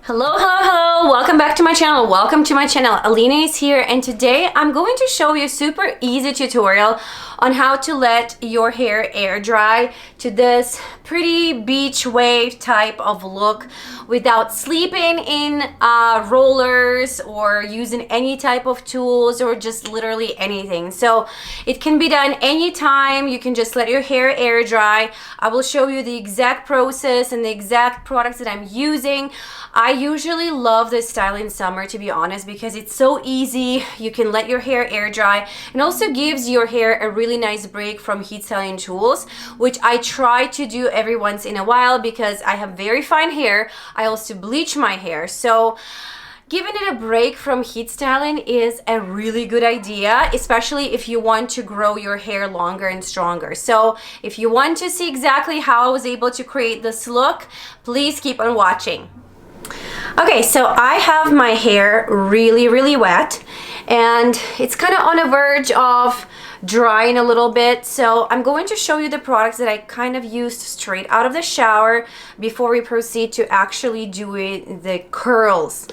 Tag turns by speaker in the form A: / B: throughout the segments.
A: Hello, hello, hello. Welcome back to my channel. Welcome to my channel. Alina is here, and today I'm going to show you a super easy tutorial on how to let your hair air dry to this pretty beach wave type of look without sleeping in rollers or using any type of tools or just literally anything. So it can be done anytime. You can just let your hair air dry. I will show you the exact process and the exact products that I'm using. I usually love this style in summer, to be honest, because it's so easy. You can let your hair air dry and also gives your hair a really nice break from heat styling tools, which I try to do every once in a while because I have very fine hair. I also bleach my hair, so giving it a break from heat styling is a really good idea, especially if you want to grow your hair longer and stronger. So if you want to see exactly how I was able to create this look, please keep on watching. Okay, so I have my hair really wet and it's kind of on a verge of drying a little bit, so I'm going to show you the products that I kind of used straight out of the shower before we proceed to actually doing the curls.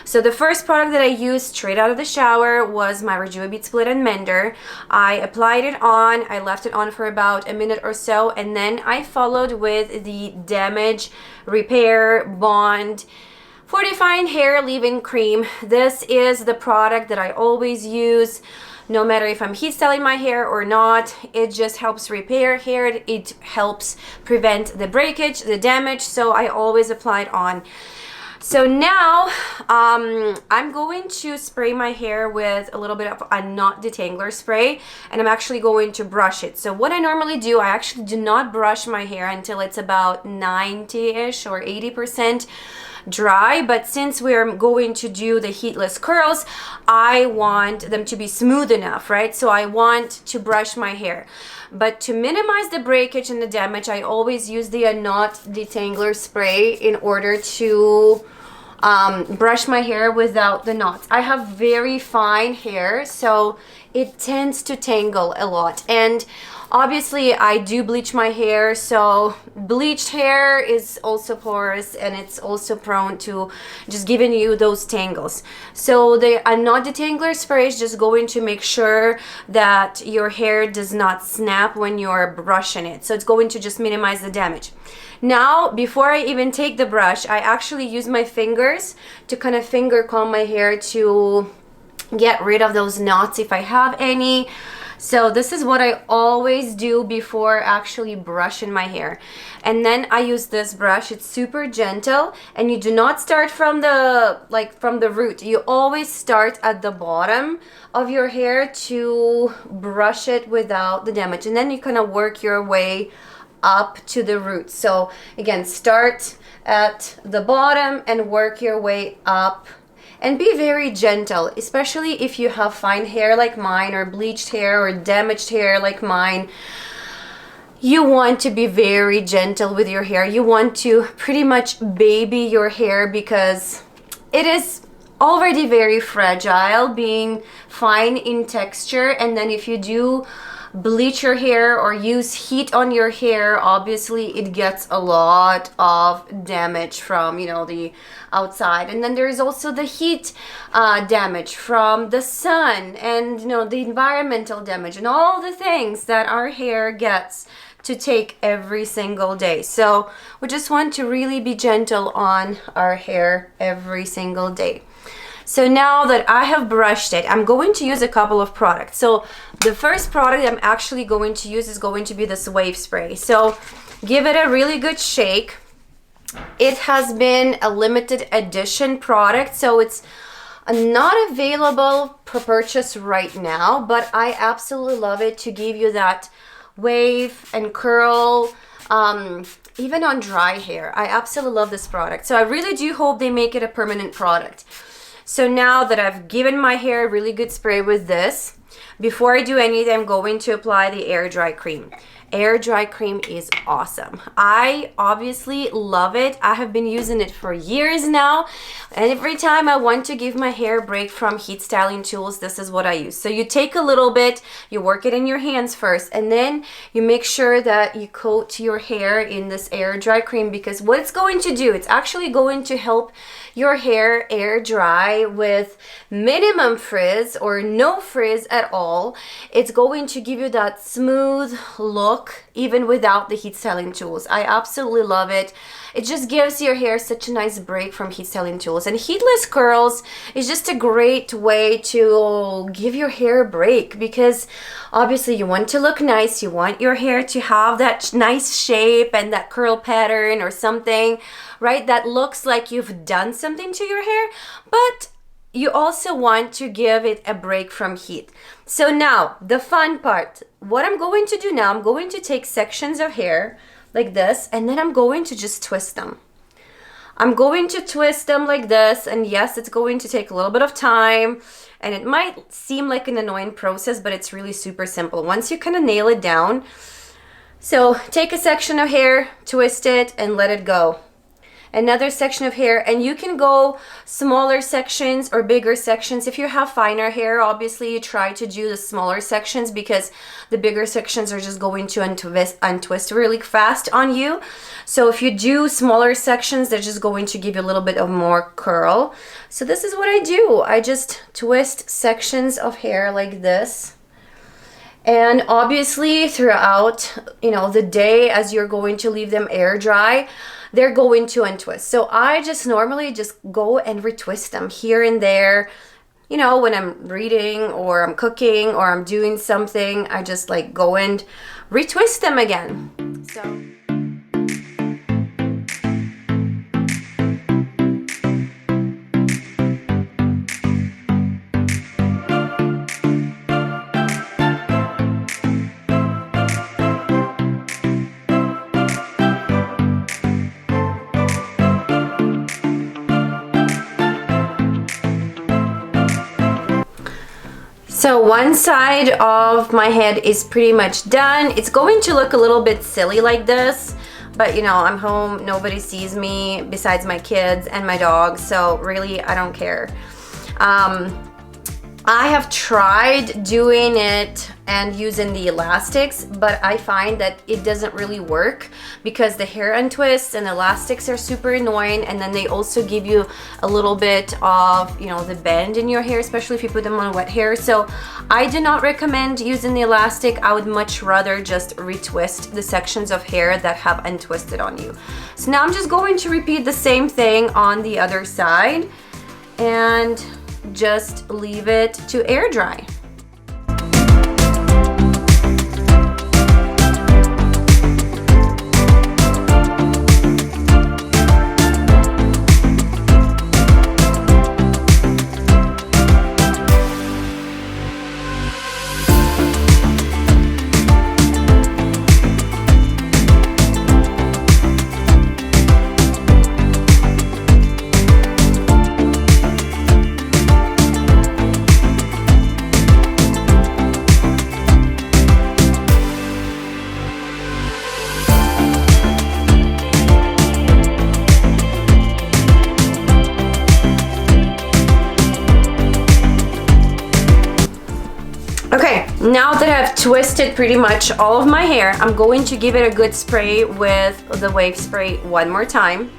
A: So the first product that I used straight out of the shower was my Rejuva Bead Split and Mender. I applied it on, I left it on for about a minute or so, and then I followed with the Damage Repair Bond Fortifying Hair Leave-In Cream. This is the product that I always use no matter if I'm heat styling my hair or not. It just helps repair hair. It helps prevent the breakage, the damage, so I always apply it on. So now I'm going to spray my hair with a little bit of a knot detangler spray, and I'm actually going to brush it. So what I normally do, I actually do not brush my hair until it's about 90-ish or 80% dry, but since we're going to do the heatless curls, I want them to be smooth enough, right? So I want to brush my hair. But to minimize the breakage and the damage, I always use the knot detangler spray in order to brush my hair without the knots. I have very fine hair, so it tends to tangle a lot. And obviously I do bleach my hair, so bleached hair is also porous and it's also prone to just giving you those tangles. So the knot detangler spray is just going to make sure that your hair does not snap when you're brushing it. So it's going to just minimize the damage. Now, before I even take the brush, I actually use my fingers to kind of finger comb my hair to get rid of those knots if I have any. So this is what I always do before actually brushing my hair. And then I use this brush. It's super gentle, and you do not start from the root. You always start at the bottom of your hair to brush it without the damage, and then you kind of work your way up to the root. So again, start at the bottom and work your way up. And be very gentle, especially if you have fine hair like mine, or bleached hair, or damaged hair like mine. You want to be very gentle with your hair. You want to pretty much baby your hair because it is already very fragile, being fine in texture. And then if you do bleach your hair or use heat on your hair, obviously it gets a lot of damage from, you know, the outside. And then there is also the heat damage from the sun, and, you know, the environmental damage and all the things that our hair gets to take every single day. So we just want to really be gentle on our hair every single day. So now that I have brushed it, I'm going to use a couple of products. So the first product I'm actually going to use is going to be this wave spray. So give it a really good shake. It has been a limited edition product, so it's not available for purchase right now, but I absolutely love it to give you that wave and curl, even on dry hair. I absolutely love this product. So I really do hope they make it a permanent product. So now that I've given my hair a really good spray with this, before I do anything, I'm going to apply the air dry cream. air dry cream is awesome. I obviously love it. I have been using it for years now, and every time I want to give my hair a break from heat styling tools, this is what I use. So you take a little bit, you work it in your hands first, and then you make sure that you coat your hair in this air dry cream, because what it's going to do, it's actually going to help your hair air dry with minimum frizz or no frizz at all. It's going to give you that smooth look even without the heat styling tools. I absolutely love it. It just gives your hair such a nice break from heat styling tools. And heatless curls is just a great way to give your hair a break, because obviously you want to look nice. You want your hair to have that nice shape and that curl pattern or something, right? That looks like you've done something to your hair, but you also want to give it a break from heat. So now the fun part, what I'm going to do now, I'm going to take sections of hair like this, and then I'm going to just twist them. I'm going to twist them like this, and yes, it's going to take a little bit of time, and it might seem like an annoying process, but it's really super simple once you kind of nail it down. So take a section of hair, twist it, and let it go. Another section of hair, and you can go smaller sections or bigger sections. If you have finer hair, obviously you try to do the smaller sections, because the bigger sections are just going to untwist really fast on you. So if you do smaller sections, they're just going to give you a little bit of more curl. So this is what I do. I just twist sections of hair like this. And obviously throughout, the day, as you're going to leave them air dry, they're going to untwist. So I just normally just go and retwist them here and there. When I'm reading or I'm cooking or I'm doing something, I just like go and retwist them again. So. So one side of my head is pretty much done. It's going to look a little bit silly like this, but I'm home, nobody sees me besides my kids and my dog, so really I don't care. I have tried doing it and using the elastics, but I find that it doesn't really work, because the hair untwists and the elastics are super annoying, and then they also give you a little bit of, the bend in your hair, especially if you put them on wet hair. So I do not recommend using the elastic. I would much rather just retwist the sections of hair that have untwisted on you. So now I'm just going to repeat the same thing on the other side and just leave it to air dry. Okay, now that I've twisted pretty much all of my hair, I'm going to give it a good spray with the wave spray one more time.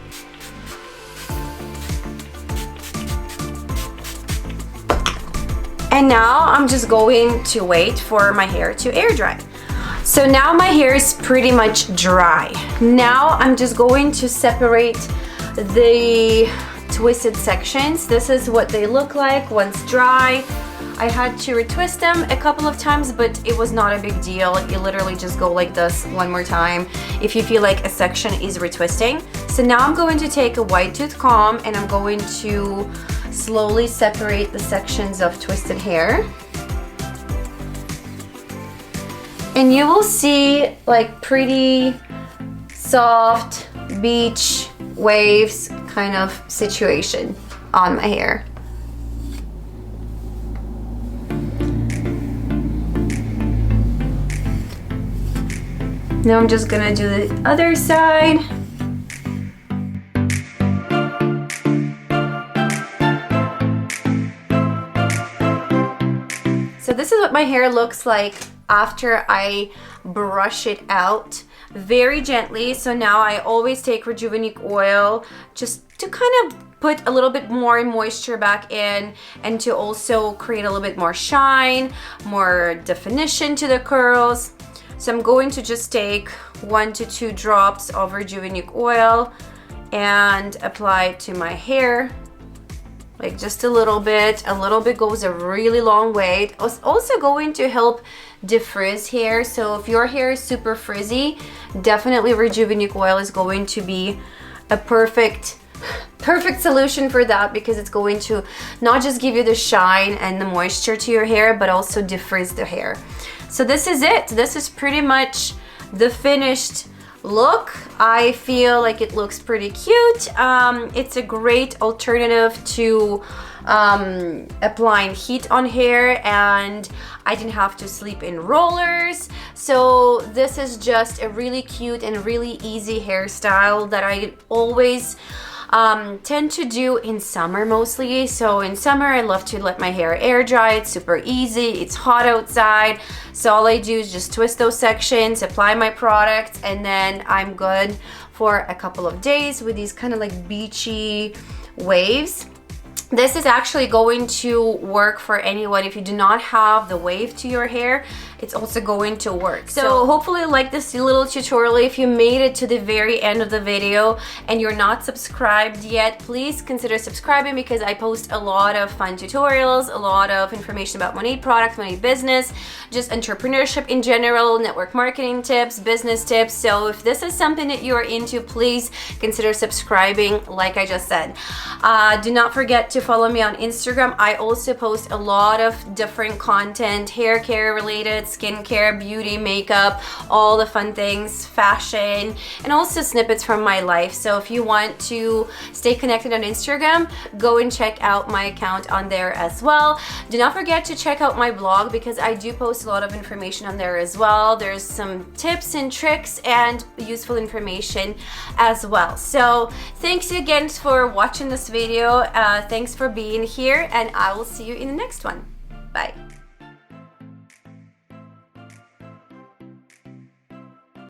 A: And now I'm just going to wait for my hair to air dry. So now my hair is pretty much dry. Now I'm just going to separate the twisted sections. This is what they look like once dry. I had to retwist them a couple of times, but it was not a big deal. You literally just go like this one more time if you feel like a section is retwisting. So now I'm going to take a wide tooth comb and I'm going to slowly separate the sections of twisted hair. And you will see like pretty soft beach waves kind of situation on my hair. Now I'm just gonna do the other side. So this is what my hair looks like after I brush it out very gently. So now I always take Rejuvenique oil just to kind of put a little bit more moisture back in, and to also create a little bit more shine, more definition to the curls. So I'm going to just take 1 to 2 drops of Rejuvenique oil and apply it to my hair. Like just a little bit goes a really long way. It's also going to help defrizz hair. So if your hair is super frizzy, definitely Rejuvenique oil is going to be a perfect solution for that, because it's going to not just give you the shine and the moisture to your hair, but also defrizz the hair. So this is it. This is pretty much the finished look. I feel like it looks pretty cute. It's a great alternative to applying heat on hair, and I didn't have to sleep in rollers. So this is just a really cute and really easy hairstyle that I always tend to do in summer mostly. So in summer I love to let my hair air dry. It's super easy, it's hot outside, so all I do is just twist those sections, apply my product, and then I'm good for a couple of days with these kind of like beachy waves. This is actually going to work for anyone. If you do not have the wave to your hair, it's also going to work. So hopefully you like this little tutorial. If you made it to the very end of the video and you're not subscribed yet, please consider subscribing, because I post a lot of fun tutorials, a lot of information about Monat products, Monat business, just entrepreneurship in general, network marketing tips, business tips. So if this is something that you're into, please consider subscribing like I just said. Do not forget to follow me on Instagram. I also post a lot of different content, hair care related, skincare, beauty, makeup, all the fun things, fashion, and also snippets from my life. So if you want to stay connected on Instagram, go and check out my account on there as well. Do not forget to check out my blog, because I do post a lot of information on there as well. There's some tips and tricks and useful information as well. So thanks again for watching this video. Thanks for being here, and I will see you in the next one. Bye.